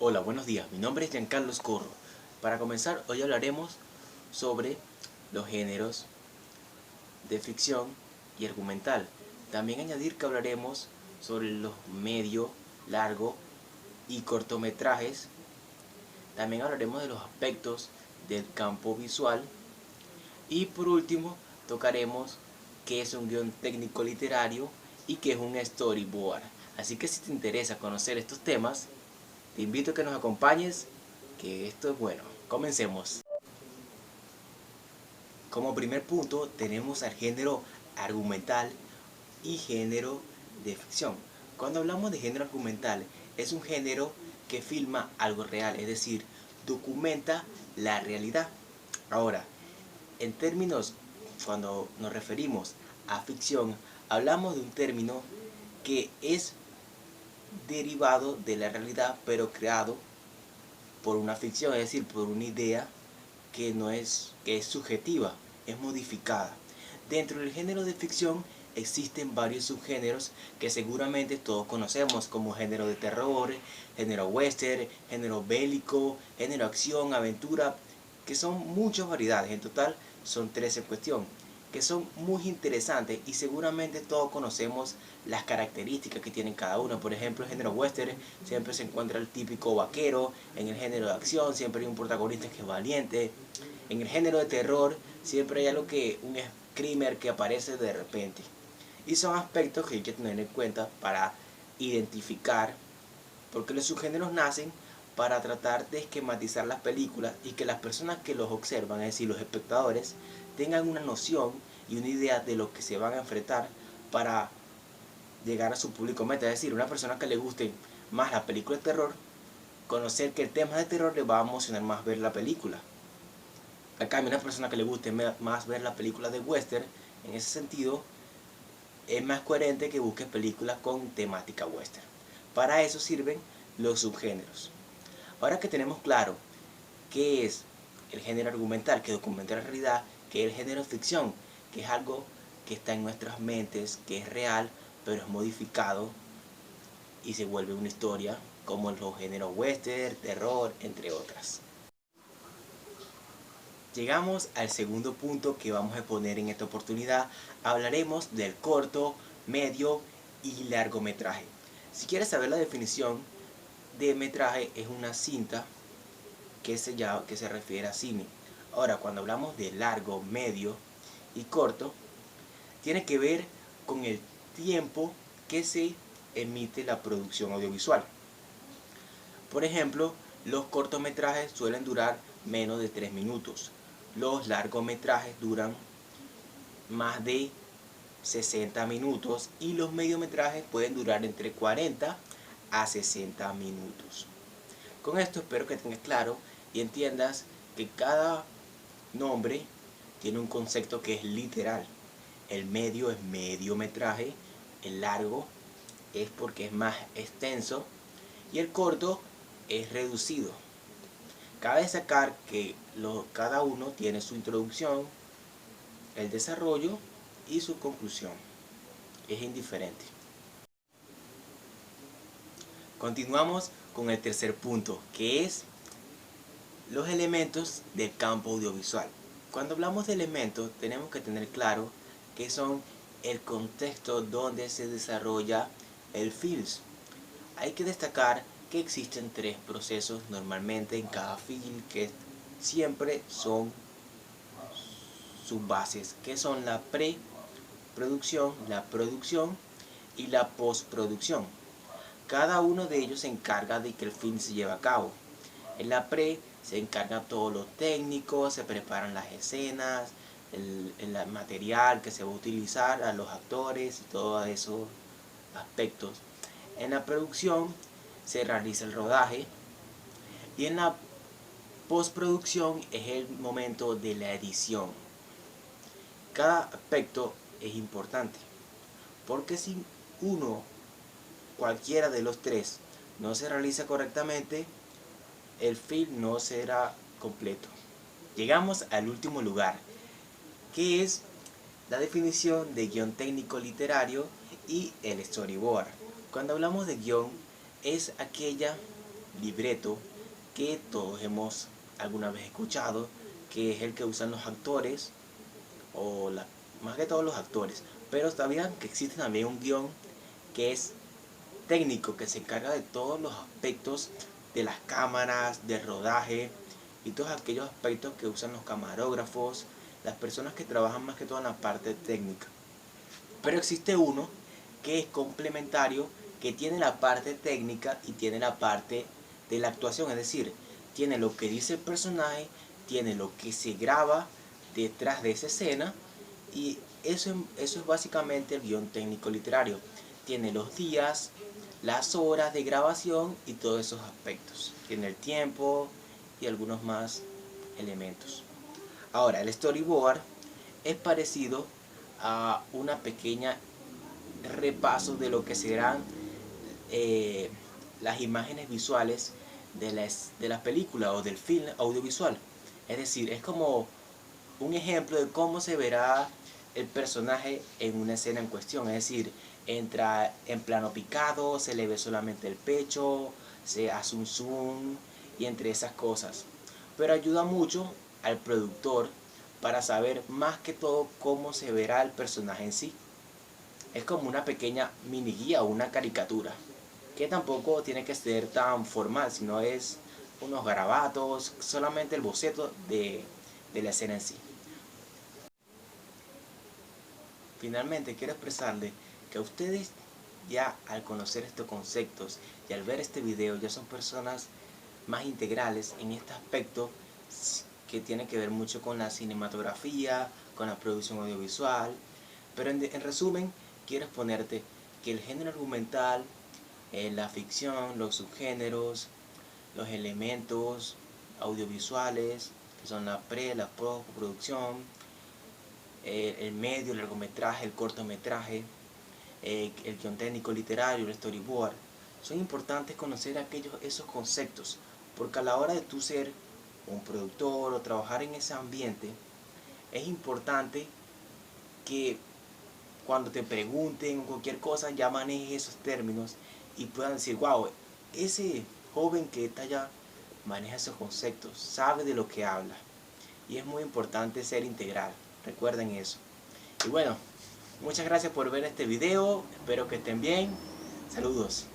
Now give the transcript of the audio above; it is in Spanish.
Hola, buenos días. Mi nombre es Giancarlo Corro. Para comenzar, hoy hablaremos sobre los géneros de ficción y argumental. También añadir que hablaremos sobre los medio, largo y cortometrajes. También hablaremos de los aspectos del campo visual. Y por último, tocaremos qué es un guión técnico literario y qué es un storyboard. Así que si te interesa conocer estos temas, te invito a que nos acompañes, que esto es bueno. Comencemos. Como primer punto tenemos al género argumental y género de ficción. Cuando hablamos de género argumental, es un género que filma algo real, es decir, documenta la realidad. Ahora, en términos, cuando nos referimos a ficción, hablamos de un término que es derivado de la realidad, pero creado por una ficción, es decir, por una idea que es subjetiva, es modificada. Dentro del género de ficción existen varios subgéneros que seguramente todos conocemos, como género de terror, género western, género bélico, género acción, aventura, que son muchas variedades. En total son 13 en cuestión, que son muy interesantes y seguramente todos conocemos las características que tienen cada uno. Por ejemplo, el género western siempre se encuentra el típico vaquero. En el género de acción siempre hay un protagonista que es valiente. En el género de terror siempre hay algo que un screamer que aparece de repente. Y son aspectos que hay que tener en cuenta para identificar, porque los subgéneros nacen para tratar de esquematizar las películas y que las personas que los observan, es decir, los espectadores, tengan una noción y una idea de lo que se van a enfrentar para llegar a su público meta. Es decir, una persona que le guste más la película de terror, conocer que el tema de terror le va a emocionar más ver la película. A cambio, una persona que le guste más ver la película de western, en ese sentido, es más coherente que busque películas con temática western. Para eso sirven los subgéneros. Ahora que tenemos claro qué es el género argumental, que documenta la realidad, que es el género ficción, que es algo que está en nuestras mentes, que es real, pero es modificado y se vuelve una historia, como los géneros western, terror, entre otras. Llegamos al segundo punto que vamos a exponer en esta oportunidad. Hablaremos del corto, medio y largometraje. Si quieres saber la definición de metraje, es una cinta que se refiere a cine. Ahora, cuando hablamos de largo, medio y corto, tiene que ver con el tiempo que se emite la producción audiovisual. Por ejemplo, los cortometrajes suelen durar menos de 3 minutos. Los largometrajes duran más de 60 minutos y los mediometrajes pueden durar entre 40 a 60 minutos. Con esto espero que tengas claro y entiendas que cada nombre tiene un concepto que es literal. El medio es mediometraje, el largo es porque es más extenso y el corto es reducido. Cabe destacar que cada uno tiene su introducción, el desarrollo y su conclusión. Es indiferente. Continuamos con el tercer punto, que es los elementos del campo audiovisual. Cuando hablamos de elementos, tenemos que tener claro que son el contexto donde se desarrolla el film. Hay que destacar que existen tres procesos normalmente en cada film que siempre son sus bases, que son la preproducción, la producción y la postproducción. Cada uno de ellos se encarga de que el film se lleve a cabo. En la pre se encarga todo lo técnico, se preparan las escenas, el material que se va a utilizar, a los actores y todos esos aspectos. En la producción se realiza el rodaje y en la postproducción es el momento de la edición. Cada aspecto es importante porque si cualquiera de los tres no se realiza correctamente, el film no será completo. Llegamos al último lugar, que es la definición de guión técnico literario y el storyboard. Cuando hablamos de guión, es aquella libreto que todos hemos alguna vez escuchado, que es el que usan los actores, más que todos los actores. Pero sabían que existe también un guión que es técnico, que se encarga de todos los aspectos de las cámaras, del rodaje y todos aquellos aspectos que usan los camarógrafos, las personas que trabajan más que todo en la parte técnica. Pero existe uno que es complementario, que tiene la parte técnica y tiene la parte de la actuación, es decir, tiene lo que dice el personaje, tiene lo que se graba detrás de esa escena, y eso es básicamente el guión técnico literario. Tiene los días, las horas de grabación y todos esos aspectos. Tiene el tiempo y algunos más elementos. Ahora, el storyboard es parecido a una pequeña repaso de lo que serán las imágenes visuales de la película o del film audiovisual. Es decir, es como un ejemplo de cómo se verá el personaje en una escena en cuestión. Es decir, entra en plano picado, se le ve solamente el pecho, se hace un zoom y entre esas cosas. Pero ayuda mucho al productor para saber más que todo cómo se verá el personaje en sí. Es como una pequeña mini guía o una caricatura, que tampoco tiene que ser tan formal, sino es unos garabatos, solamente el boceto de la escena en sí. Finalmente quiero expresarle que a ustedes, ya al conocer estos conceptos y al ver este video, ya son personas más integrales en este aspecto que tiene que ver mucho con la cinematografía, con la producción audiovisual. Pero en resumen, quiero exponerte que el género argumental, la ficción, los subgéneros, los elementos audiovisuales, que son la la postproducción, el medio, el largometraje, el cortometraje, el guion técnico literario, el storyboard, son importantes conocer esos conceptos, porque a la hora de tú ser un productor o trabajar en ese ambiente, es importante que cuando te pregunten cualquier cosa ya manejes esos términos y puedan decir, wow, ese joven que está allá maneja esos conceptos, sabe de lo que habla. Y es muy importante ser integral, recuerden eso. Y bueno, muchas gracias por ver este video, espero que estén bien, saludos.